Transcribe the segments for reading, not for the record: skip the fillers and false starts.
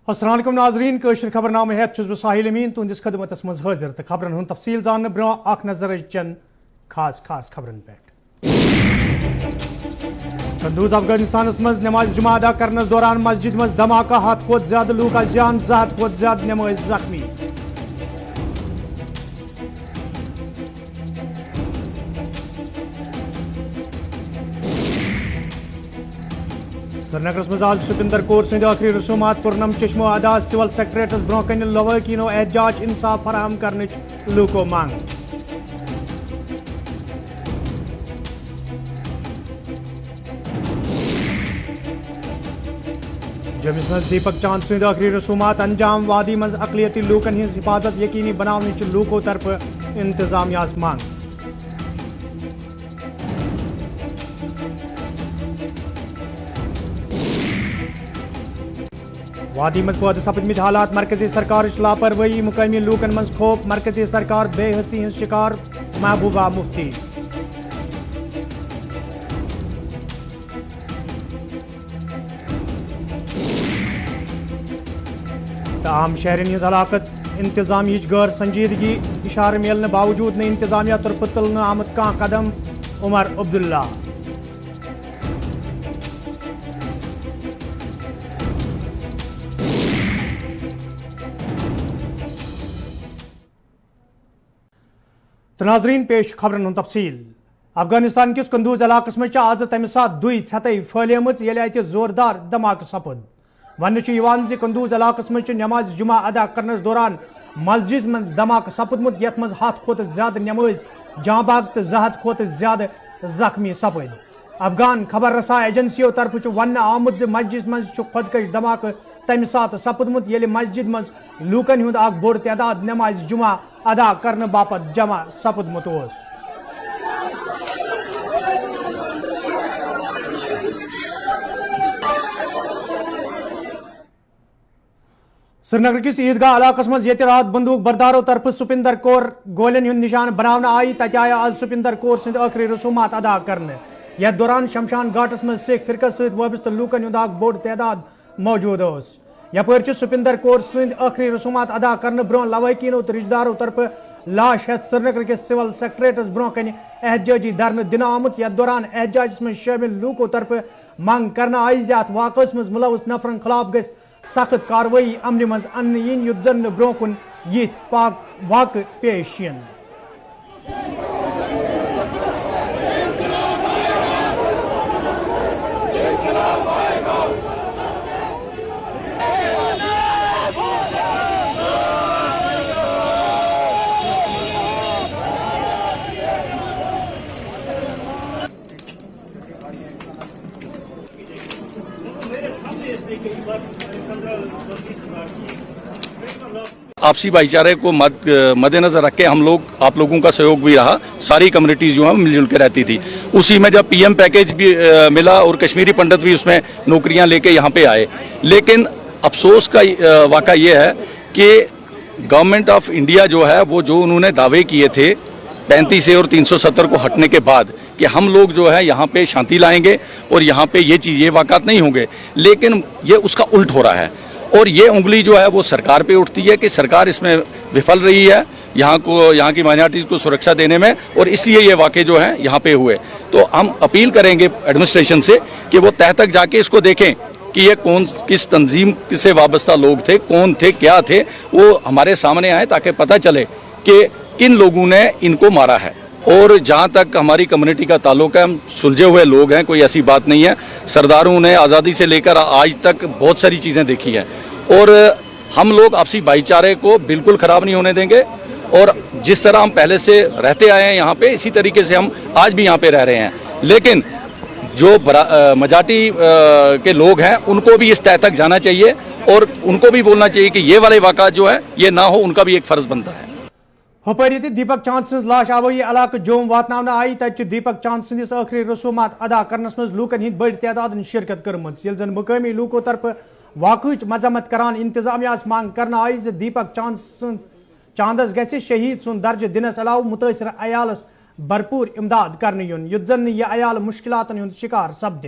अस्सलाम वालेकुम नाजरीन कशर खबरनामे हेत छुस बह साहिल अमीन तुंदिस खदमतस मज हाजिर तो खबरन हुन तफसील जानने ब्रो अख नजर चन खास खास खबरन पे कंदूज अफगानिस्तान मज नमाज जुमा अदा करनस दौरान मस्जिद मज धमाका हद खोत ज्यादा लूक जान 200 खोत ज्यादा नमाज जख्मी श्रीनगर मज आज सुपिंदर कौर सद आखिरी रसूमात पुरनम चश्मो अदा सिविल सेक्रेटरीस ब्रो कन लवाकिनो एहतजाज इंसाफ फराहम करने लूको मांग जमिस मज दीपक चांद सद आखिरी रसूमात अंजाम वादी मज अकलियती लूकन हिंस हिफाजत यकीनी बनाने लूको तरफ इंतजामिया मांग वादी मज पौध सपदमित हालात मरकजी सरकार लापरवाही मुकामी लूकन मज खौफ मरकजी सरकार बेहसी हिंद शिकार महबूबा मुफ्ती तमाम शहरन हिंज हलाकत इंतजामी गैर संजीदगी इशार मिलने बावजूद ने इंतजामिया तरफ तुलने आमद का कदम उमर अब्दुल्ला तो नाजरीन पेश खबरन तफसील अफगानिस्तान किस कंदूज इलाकस मज आज तमि सात दुई छतई फैलम अत जोरदार धमाके सपद वन कंदूज इलाकस मज नमाज जुमा अदा करनस दौरान मस्जिद मज धमाके सपदमुत यथ मज 100 खोत ज्यादा नमाज जाँ बाग तो 200 खोत ज्यादा जख्मी सपद अफगान खबर रसा एजेंसियों तरफ वन आमुद मस्जिद मज खुदकश धमाके तमि सात सपदमुत येले मस्जिद मज लूकन हुंद अख बोड़ तादाद नमाज जुमा अदा करने बापत जमा सपदमुत ओस श्रीनगर किस ईदगाह इलाकस मज ये रात बंदूक बरदारों तरफ सुपिंदर कौर गोलियन हुंद निशान बनाने आई तत आय आज सुपिंदर कौर सद आखिरी रसूमात अदा करने यथ दौरान शमशान घाटस मज सिख फिरकस सत वाबस्त लूकन हुंद अख बोड़ तादाद मौजूद ओस यपर सुपिंदर कौर सद आखिरी रसूमात अदा करने ब्रो लवाकिनो तो रिश्तेदारों तरफ लाश हेत श्रीनगर के सिविल सेक्रेटरीस ब्रो कन एहतजाजी धरने दिन आमुत यथ दौरान एहतजाज में शामिल लूको तरफ मांग करना आई अत वाकस मज मुलवस नफरन खिलाफ गस सख्त कार्रवाई अमल मज अन्न इन युत जन ब्रो कुन यिथ पाक वाक़ पेश यन आपसी भाईचारे को मद्देनजर रख के हम लोग आप लोगों का सहयोग भी रहा। सारी कम्युनिटीज जो है मिलजुल के रहती थी। उसी में जब पीएम पैकेज भी मिला और कश्मीरी पंडित भी उसमें नौकरियां लेके यहाँ पे आए, लेकिन अफसोस का वाक़ा ये है कि गवर्नमेंट ऑफ इंडिया जो है वो जो उन्होंने दावे किए थे 35 और 370 को हटने के बाद कि हम लोग जो है यहाँ पे शांति लाएंगे और यहाँ पे ये वाक़ात नहीं होंगे, लेकिन ये उसका उल्ट हो रहा है और ये उंगली जो है वो सरकार पे उठती है कि सरकार इसमें विफल रही है यहाँ की माइनॉरिटीज़ को सुरक्षा देने में, और इसलिए ये वाक़े जो है यहाँ पे हुए। तो हम अपील करेंगे एडमिनिस्ट्रेशन से कि वो तह तक जाके इसको देखें कि ये कौन किस तंजीम से वाबस्ता लोग थे, कौन थे, क्या थे, वो हमारे सामने आए ताकि पता चले कि किन लोगों ने इनको मारा है। और जहाँ तक हमारी कम्युनिटी का ताल्लुक है, हम सुलझे हुए लोग हैं, कोई ऐसी बात नहीं है। सरदारों ने आज़ादी से लेकर आज तक बहुत सारी चीज़ें देखी हैं और हम लोग आपसी भाईचारे को बिल्कुल ख़राब नहीं होने देंगे और जिस तरह हम पहले से रहते आए हैं यहाँ पे, इसी तरीके से हम आज भी यहाँ पे रह रहे हैं। लेकिन जो मजाटी के लोग हैं उनको भी इस तह तक जाना चाहिए और उनको भी बोलना चाहिए कि ये वाले वाक़ात जो है ये ना हो, उनका भी एक फ़र्ज़ बनता है। हुपरी दीपक चांद सज लाश आवई इलाक जोम वातन आई तत दीपक चांद सदिस आखिरी रसूमात अदा करनस मज लूकन हिंद बड़ तादाद शिरकत कर्मत यल जन मुकामी लूको तरफ वाकच मजम्मत करान इंतजामिया मांग करना आई दीपक चांदस गि शहीद सुन दर्ज दिनस अलाव मुतासर अयालस भरपूर इमदाद करने युन युत जन यह अयाल मुश्किलातन हुंद शिकार सपद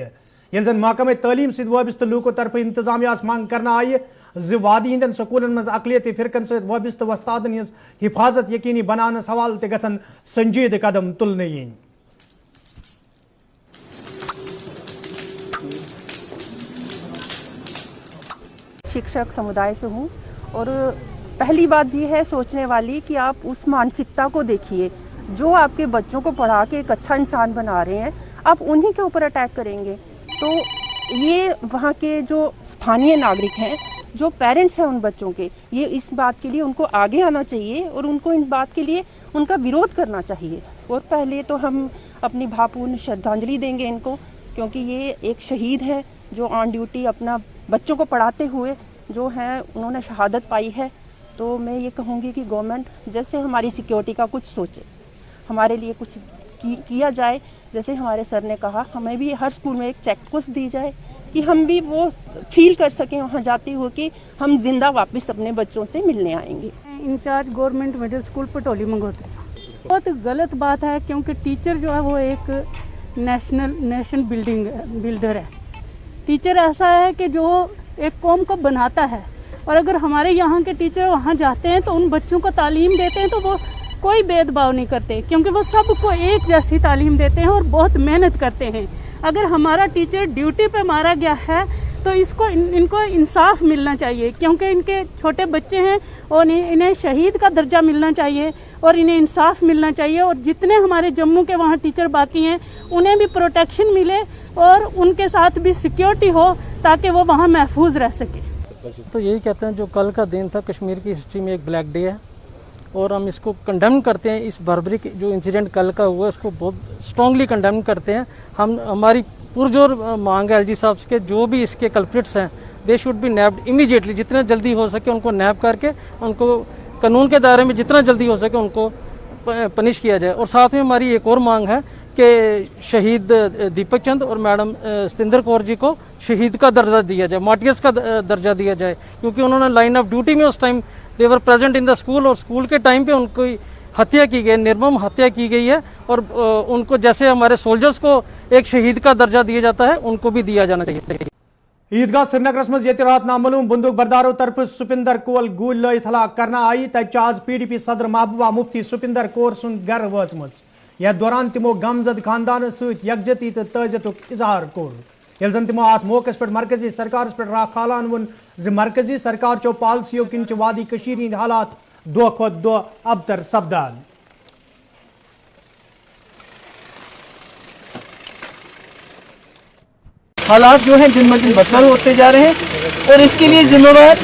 यल जन महकमे तालीम सद वाबस्त लूको तरफ इंतजामिया मांग करना आई वादी हंदन स्कूलन मज अकलियती फिरकन सहित वाबस्त वस्तादन हज हिफाजत यकीनी बनाने सवाल ते गछन संजीद कदम तुलने यीन। शिक्षक समुदाय से हूँ और पहली बात ये है सोचने वाली कि आप उस मानसिकता को देखिए जो आपके बच्चों को पढ़ा के एक अच्छा इंसान बना रहे हैं, आप उन्हीं के ऊपर अटैक करेंगे तो ये वहाँ के जो स्थानीय नागरिक हैं, जो पेरेंट्स हैं उन बच्चों के, ये इस बात के लिए उनको आगे आना चाहिए और उनको इन बात के लिए उनका विरोध करना चाहिए। और पहले तो हम अपनी भावपूर्ण श्रद्धांजलि देंगे इनको, क्योंकि ये एक शहीद है जो ऑन ड्यूटी अपना बच्चों को पढ़ाते हुए जो हैं उन्होंने शहादत पाई है। तो मैं ये कहूँगी कि गवर्नमेंट जैसे हमारी सिक्योरिटी का कुछ सोचे, हमारे लिए कुछ किया जाए। जैसे हमारे सर ने कहा, हमें भी हर स्कूल में एक चेक पोस्ट दी जाए कि हम भी वो फील कर सकें वहाँ जाते हुए कि हम जिंदा वापस अपने बच्चों से मिलने आएंगे। Incharge government middle school Patoli Mangotri. बहुत गलत बात है क्योंकि टीचर जो है वो एक नेशन बिल्डर है। टीचर ऐसा है कि जो एक कौम को बनाता है, और अगर हमारे यहाँ के टीचर वहाँ जाते हैं तो उन बच्चों को तालीम देते हैं तो वो कोई भेदभाव नहीं करते, क्योंकि वो सबको एक जैसी तालीम देते हैं और बहुत मेहनत करते हैं। अगर हमारा टीचर ड्यूटी पे मारा गया है तो इनको इंसाफ मिलना चाहिए, क्योंकि इनके छोटे बच्चे हैं और इन्हें शहीद का दर्जा मिलना चाहिए और इन्हें इंसाफ मिलना चाहिए। और जितने हमारे जम्मू के वहाँ टीचर बाकी हैं उन्हें भी प्रोटेक्शन मिले और उनके साथ भी सिक्योरिटी हो ताकि वो वहाँ महफूज रह सके। तो यही कहते हैं, जो कल का दिन था कश्मीर की हिस्ट्री में एक ब्लैक डे है और हम इसको कंडेम करते हैं। इस बार्बरिक जो इंसिडेंट कल का हुआ उसको बहुत स्ट्रांगली कंडेम करते हैं। हमारी पुरजोर मांग है एलजी साहब के, जो भी इसके कल्प्रिट्स हैं दे शुड बी नैप्ड इमीडिएटली, जितना जल्दी हो सके उनको नैप करके उनको कानून के दायरे में जितना जल्दी हो सके उनको पनिश किया जाए। और साथ में हमारी एक और मांग है कि शहीद दीपक चंद और मैडम सतिंदर कौर जी को शहीद का दर्जा दिया जाए, मार्टियर्स का दर्जा दिया जाए, क्योंकि उन्होंने लाइन ऑफ ड्यूटी में उस time they were present in the school और स्कूल के टाइम पे उनको हत्या की गई, निर्मम हत्या की गई है। और उनको जैसे हमारे सोल्जर्स को एक शहीद का दर्जा दिया जाता है उनको भी दिया जाना चाहिए। ईदगाह श्रीनगर मज ये रात नामूम बंदूक बरदारों तरफ सुपिंदर कोल गोली लयित हलाक करना आई। तज आज PDP सदर महबूबा मुफ्ती सुपिंदर कौर सुंद गर वचम। यथ दौरान तिमो गमजद खानदान सहित यकजहती तो तजियतुक इजहार कोर। यह जन तिमो अत मौके पे मरकजी सरकार पे राख खालान वोन ज मरकजी सरकार चो पॉलिसियों किन वादी कशीर हिंद हालात दो खुद दो अबतर सपदान। हालात जो हैं दिन ब दिन बदतर होते जा रहे हैं और इसके लिए जिम्मेवार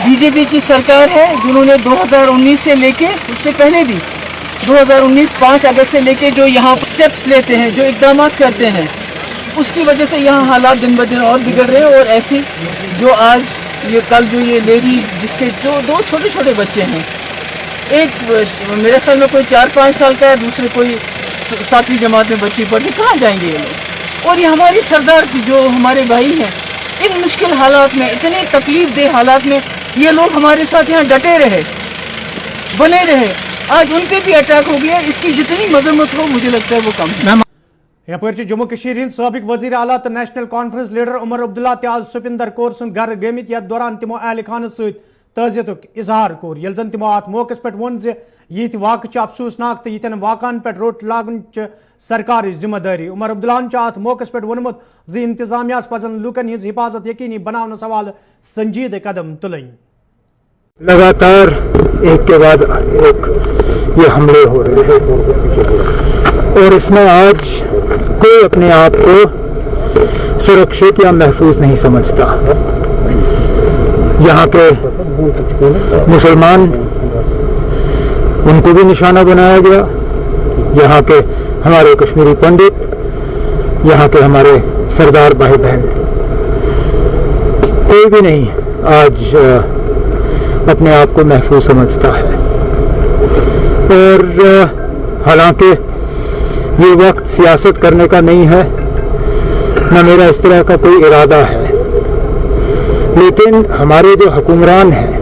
बीजेपी की सरकार है, जिन्होंने 2019 से लेके उससे पहले भी 2019 5 अगस्त से लेके जो यहाँ स्टेप्स लेते हैं, जो इकदाम करते हैं, उसकी वजह से यहाँ हालात दिन ब दिन और बिगड़ रहे हैं। और ऐसी जो आज ये कल जो ये लेडी जिसके जो दो छोटे छोटे बच्चे हैं, एक मेरे ख्याल में कोई 4-5 साल का है, दूसरे कोई 7वीं जमात में बच्ची पढ़ने, कहाँ जाएंगे ये लोग। और ये हमारी सरदार की जो हमारे भाई हैं, इन मुश्किल हालात में, इतने तकलीफ दे हालात में ये लोग हमारे साथ यहाँ डटे रहे, बने रहे। आज उन पे भी अटैक हो गया, इसकी जितनी मजम्मत हो मुझे लगता है वो कम है। यपर जम्मू कश्मीर हिंद साबिक वजीर आला तो national conference leader Omar Abdullah ते आज सुपिंदर कौर सुंद घर गमित। यथ दौरान तिमो अहल खान सहित तजियतुक इजहार कोर। यह जन तिमो अत मौके पे वोन ये वाक़ अफसोसनाक तो यन वाक़ान पे रोट लागन सरकार जिम्मेदारी। उमर अब्दुल्ला अत मौके पे वोनमुत इंतजामिया पजन लूकन हिज हिफाजत यकीनी बनाने सवाल संजीद कदम तुलन। लगातार एक के बाद एक ये हमले हो रहे हैं और इसमें आज कोई अपने आप को सुरक्षित या महफूज नहीं समझता। यहाँ के मुसलमान, उनको भी निशाना बनाया गया। यहाँ के हमारे कश्मीरी पंडित, यहाँ के हमारे सरदार भाई बहन, कोई भी नहीं आज अपने आप को महफूज समझता है। और हालांकि ये वक्त सियासत करने का नहीं है, न मेरा इस तरह का कोई इरादा है, लेकिन हमारे जो हुक्मरान हैं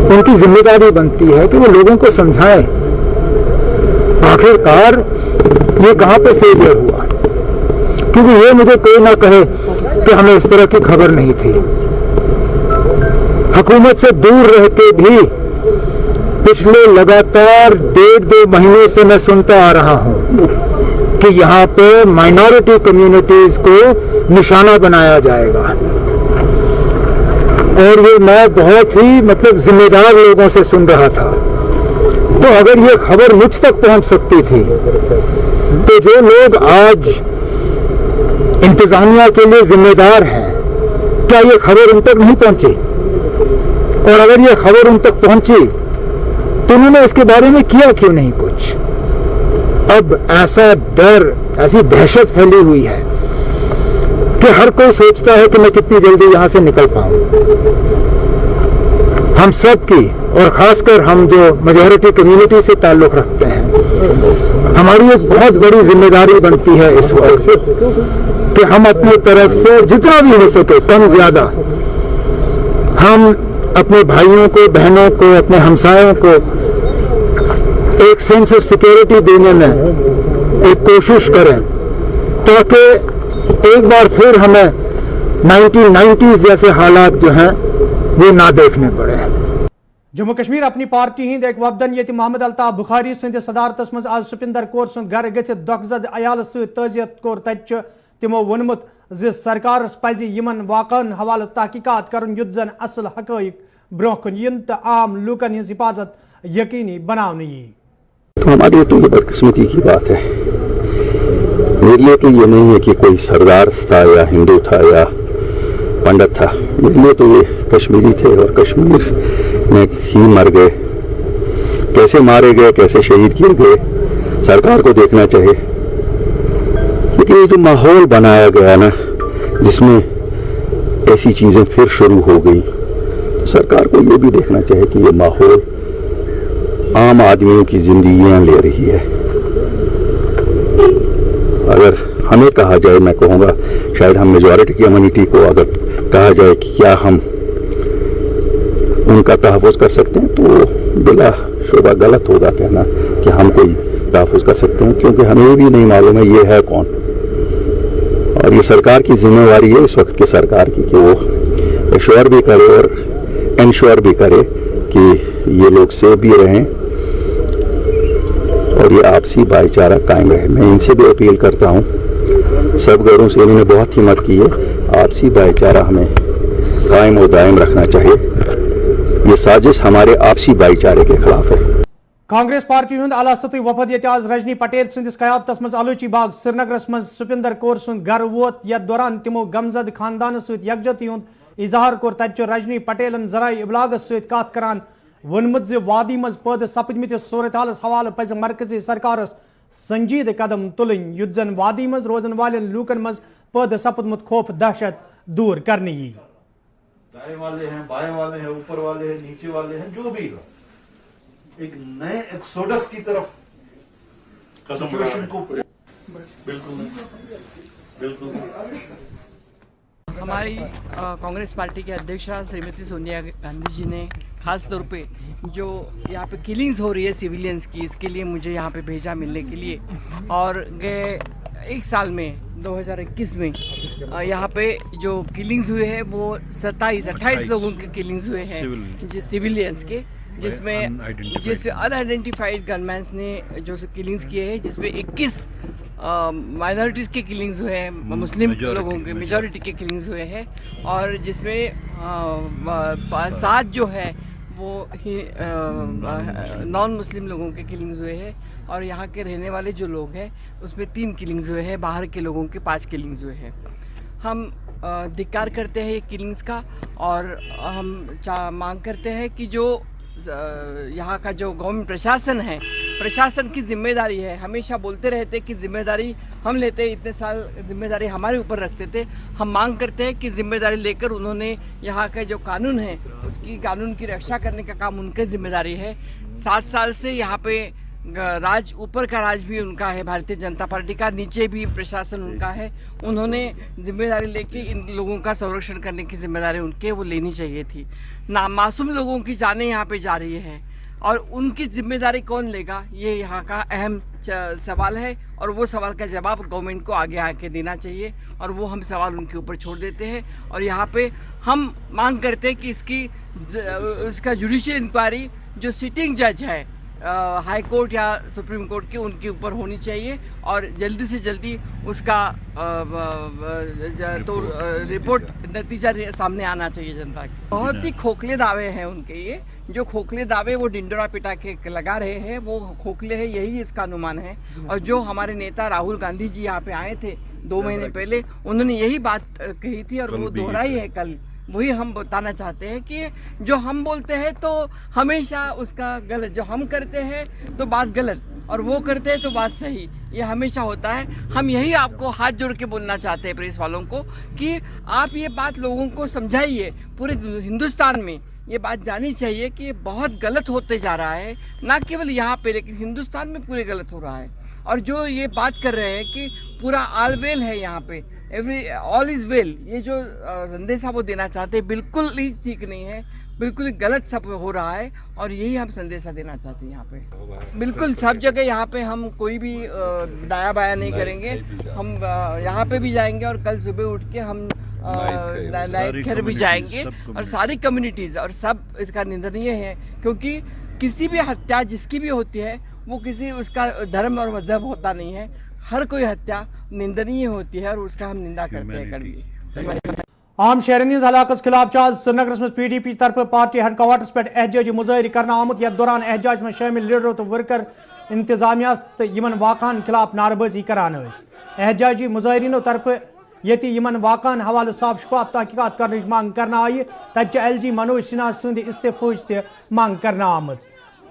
उनकी जिम्मेदारी बनती है कि वो लोगों को समझाएं आखिरकार ये कहाँ पे फेलियर हुआ। क्योंकि ये मुझे कोई ना कहे कि हमें इस तरह की खबर नहीं थी। हुकूमत से दूर रह के भी पिछले लगातार 1.5-2 महीने से मैं सुनता आ रहा हूं कि यहाँ पे माइनॉरिटी कम्युनिटीज को निशाना बनाया जाएगा, और ये मैं बहुत ही जिम्मेदार लोगों से सुन रहा था। तो अगर ये खबर मुझ तक पहुंच सकती थी, तो जो लोग आज इंतजामिया के लिए जिम्मेदार हैं, क्या ये खबर उन तक नहीं पहुंची? और अगर ये खबर उन तक पहुंची तो उन्होंने इसके बारे में किया क्यों नहीं कुछ? अब ऐसा डर, ऐसी दहशत फैली हुई है कि हर कोई सोचता है कि मैं कितनी जल्दी यहां से निकल पाऊं। हम सब की, और खासकर हम जो मेजॉरिटी कम्युनिटी से ताल्लुक रखते हैं, हमारी एक बहुत बड़ी जिम्मेदारी बनती है इस वक्त कि हम अपनी तरफ से जितना भी हो सके, कम ज्यादा, हम अपने भाइयों को, बहनों को, अपने हमसायों को एक सेंस ऑफ सिक्योरिटी देने में एक कोशिश करें, ताकि एक बार फिर हमें 1990s जैसे हालात जो हैं वो ना देखने पड़े। जम्मू कश्मीर अपनी पार्टी हिंद एक वफदन ये मोहम्मद अल्ताफ बुखारी सिंध सदारतस मज आज सुपिंदर कौर सुंद घर गथित दुखजद अयाल सजियत कोर तत तिमो वोनमुत ज सरकारस पज यमन वाकन हवाले तहकीकात करन युद्ध जन असल हकैक ब्रोह कुन इन तो आम लूकन हिंज हिफाजत यकीनी बनाने यी। तो हमारे लिए तो ये बदकिस्मती की बात है। मेरे लिए तो ये नहीं है कि कोई सरदार था या हिंदू था या पंडित था, मेरे लिए तो ये कश्मीरी थे और कश्मीर में ही मर गए। कैसे मारे गए, कैसे शहीद किए गए, सरकार को देखना चाहिए। लेकिन ये जो माहौल बनाया गया ना, जिसमें ऐसी चीजें फिर शुरू हो गई, तो सरकार को ये भी देखना चाहिए कि ये माहौल आम आदमियों की जिंदगियां ले रही है। अगर हमें कहा जाए, मैं कहूँगा शायद हम मेजॉरिटी कम्युनिटी को अगर कहा जाए कि क्या हम उनका तहफ़्फ़ुज़ कर सकते हैं, तो बिला शुबा गलत होगा कहना कि हम कोई तहफ़्फ़ुज़ कर सकते हैं, क्योंकि हमें भी नहीं मालूम है ये है कौन। और ये सरकार की जिम्मेवारी है इस वक्त की सरकार की कि वो एश्योर भी करे और इंश्योर भी करे कि ये लोग सेफ भी रहें और ये आपसी भाईचारा कायम रहे। मैं इनसे भी अपील करता हूँ, सब घरों से इन्होंने बहुत हिम्मत की है, आपसी भाईचारा हमें कायम और दायम रखना चाहिए। ये साजिश हमारे आपसी भाईचारे के खिलाफ है। कांग्रेस पार्टी हुंद आला सतह वफद ये आज रजनी पटेल सिंदिस क़यादतस मज आलूची बाग श्रीनगरस मज सुपिंदर कौर सुंद घर वोत, यथ दौरान तिमो गमजद खानदान सहित यकजहती हुंद इजहार कोर। तत रजनी पटेलन जराए इबलागस सहित कथ करान वोनमुत ज वादी मज पैद सपदमितिस सूरत हालस हवाले पज मरकजी सरकारस संजीद कदम तुलन, युद्ध जन वादी मज रोजन वालेन लूकन मज पैद सपदमुत खौफ दहशत दूर करने यी। दाएं वाले हैं, बाएं वाले हैं, ऊपर वाले हैं, नीचे वाले हैं, जो भी हो, एक नए एक्सोडस की तरफ सिचुएशन को बिल्कुल बिल्कुल। हमारी कांग्रेस पार्टी के अध्यक्षा श्रीमती सोनिया गांधी जी ने खास तौर पे जो यहाँ पे किलिंग्स हो रही है सिविलियंस की, इसके लिए मुझे यहाँ पे भेजा मिलने के लिए। और गए एक साल में 2021 में यहाँ पे जो किलिंग्स हुए हैं वो 27-28 लोगों के किलिंग्स हुए हैं सिविलियंस के, जिसमें अनआइडेंटिफाइड गनमैन्स ने जो किलिंग्स किए हैं, जिसमें 21 माइनॉरिटीज़ के किलिंग्स हुए हैं, मुस्लिम लोगों के मेजॉरिटी के किलिंग्स हुए हैं, और जिसमें 7 जो है वो ही नॉन मुस्लिम लोगों के किलिंग्स हुए हैं, और यहाँ के रहने वाले जो लोग हैं उसमें 3 किलिंग्स हुए हैं, बाहर के लोगों के 5 किलिंग्स हुए हैं। हम धिक्कार करते हैं ये किलिंग्स का, और हम मांग करते हैं कि जो यहाँ का जो गवर्नमेंट प्रशासन है, प्रशासन की जिम्मेदारी है। हमेशा बोलते रहते कि जिम्मेदारी हम लेते, इतने साल जिम्मेदारी हमारे ऊपर रखते थे। हम मांग करते हैं कि जिम्मेदारी लेकर उन्होंने यहाँ का जो कानून है उसकी कानून की रक्षा करने का काम उनकी जिम्मेदारी है। 7 साल से यहाँ पे राज, ऊपर का राज भी उनका है, भारतीय जनता पार्टी का, नीचे भी प्रशासन उनका है। उन्होंने जिम्मेदारी लेके इन लोगों का संरक्षण करने की जिम्मेदारी उनके वो लेनी चाहिए थी। मासूम लोगों की जानें यहाँ पे जा रही है, और उनकी जिम्मेदारी कौन लेगा, ये यहाँ का अहम सवाल है। और वो सवाल का जवाब गवर्नमेंट को आगे आके देना चाहिए, और वो हम सवाल उनके ऊपर छोड़ देते हैं। और यहाँ पे हम मांग करते हैं कि उसका जुडिशियल इंक्वायरी जो सिटिंग जज है हाई कोर्ट या सुप्रीम कोर्ट की, उनके ऊपर होनी चाहिए, और जल्दी से जल्दी उसका रिपोर्ट नतीजा सामने आना चाहिए जनता के। बहुत ही खोखले दावे हैं उनके, ये जो खोखले दावे वो डिंडोरा पिटा के लगा रहे हैं, वो खोखले हैं, यही इसका अनुमान है। और जो हमारे नेता राहुल गांधी जी यहाँ पे आए थे 2 महीने पहले, उन्होंने यही बात कही थी और वो दोहराई है कल। वही हम बताना चाहते हैं कि जो हम बोलते हैं तो हमेशा उसका गलत, जो हम करते हैं तो बात गलत, और वो करते हैं तो बात सही, ये हमेशा होता है। हम यही आपको हाथ जोड़ के बोलना चाहते हैं प्रेस वालों को कि आप ये बात लोगों को समझाइए, पूरे हिंदुस्तान में ये बात जानी चाहिए कि ये बहुत गलत होते जा रहा है, ना केवल यहाँ पे लेकिन हिंदुस्तान में पूरे गलत हो रहा है। और जो ये बात कर रहे हैं कि पूरा आलवेल है यहाँ पे, ऑल इज वेल, ये जो संदेशा वो देना चाहते हैं बिल्कुल ही ठीक नहीं है, बिल्कुल गलत सब हो रहा है। और यही हम संदेशा देना चाहते हैं यहाँ पे। बिल्कुल सब जगह यहाँ पे हम कोई भी दाया बाया नहीं करेंगे, हम यहाँ पे भी जाएंगे और कल सुबह उठ के हम नाइट खैर भी जाएंगे, और सारी कम्युनिटीज और सब इसका निंदनीय है। क्योंकि किसी भी हत्या जिसकी भी होती है वो किसी उसका धर्म और मजहब होता नहीं है, हर कोई हत्या निंदनीय होती है और उसका हम निंदा करते हैं कड़वी। आम शहरन हलाकस खिलाफ आज श्रीनगर में PDP तरफ पार्टी हेडक्वार्टर्स पे एहतजाजी मुजाहरी करना आमुत। यथ दौरान एहतजाज में शामिल लीडरों तो वर्कर इंतजामिया यमन वाकान खिलाफ नारबाजी करान। एहतजाजी मुजाहरीनों तरफ यति यमन वाकान हवाले साफ शफाफ तहकीकात करने मांग करना आई, तब LG मनोज सिन्हा सद इस्तीफाच मांग करना आम।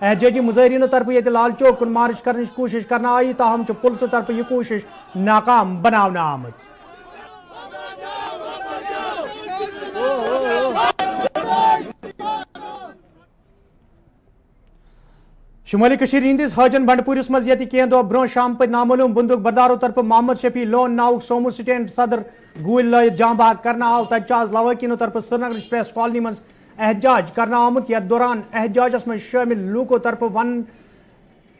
एहतजाजी मुजाहरीनों तरफ ये लाल चौक कुन मार्च करने की कोशिश करना आई, ताहम पुलिस तरफ यह कोशिश नाकाम बनाना आम। शुमाली कशीर हिंदिस हाजन बंडपुरिस मज यति कें दो ब्रो शाम पे नामालूम बंदूक बरदारों तरफ मोहम्मद शफी लोन नाउक सोमू स्टैंड सदर गुल लयत जांबाग करना आव। तब आज लवाकिनों तरफ श्रीनगर प्रेस कॉलोनी मज एहतजाज करना आमुत। यथ दौरान एहतजाजस में शामिल लूकों तरफ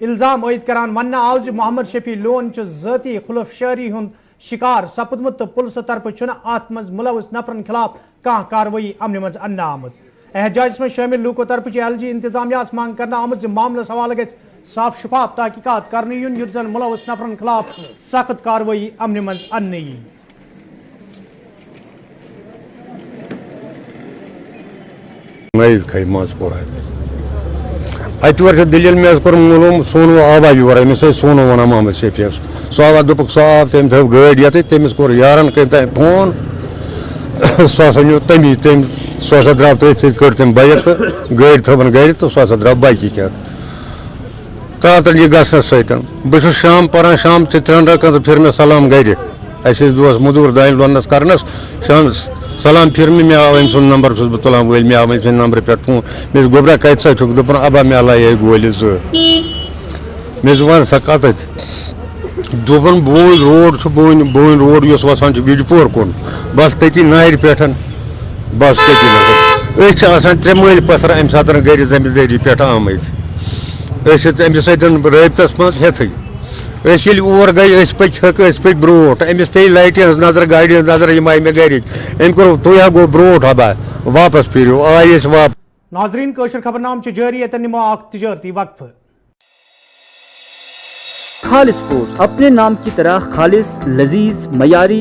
इल्जाम आयद करान वन्ना आव ज मोहम्मद शफी लोन ज़ाती खुलफशारी हुंद शिकार सपदमुत, तो पुलिस तरफ अत मज मुलविस नफरन खिलाफ कह कार्रवाई अमन मज अन्ना आम। एहतजाज में शामिल लूकों तरफ LG इंतजामिया मांग करना आम मामलस हवाले गज साफ शफाफ तहकीकात करने युन युत जन मुलविस नफरन खिलाफ सख्त कार्रवाई अमन मज अन्ने यी। अतवर दलील मे कोर मालूम सोनू आवा योर अमिस सोनू वन मोहम्मद शफी सो आवा दुप साफ तम थो गाड़ ये तमिस कोर यारन कर फोन सह नो तमी तम सह द्राव तथ कर तम बाइक तो गाड़ थवन गाड़ तो सह द्राव बाइक क्या तातन यह गसन सत बस शाम पान शाम 3 रकन तो फिर मे सलाम गाड़ अस दोस मजूर दान लोनस करनस शाम सलाम फिर मे आव अम सुन नंबर बह तुलान वल मे आव अम सुन नंबर पे फोन मे गोबरा कत सा दोपन अबा मे लाए गोल मे वन सा कत दोपन बोन रोड उस वसान विजपोर कुन बस तती नार पे बस तती नजर 3 मल पथर अम सात गर जमींदारी पे आमत अमिस रबतस मज हेत और गई पक ब्रोट अमिस पे लाइट नजर गाड़ नजर यम आय मे गर तुह गो ब्रोट हबा वापस फिर आये वापस। नाजरीन कशर खबरनाम जारी ये निमो तजारती वक्फ। खालिस फूड्स अपने नाम की तरह खालिस, लजीज, मयारी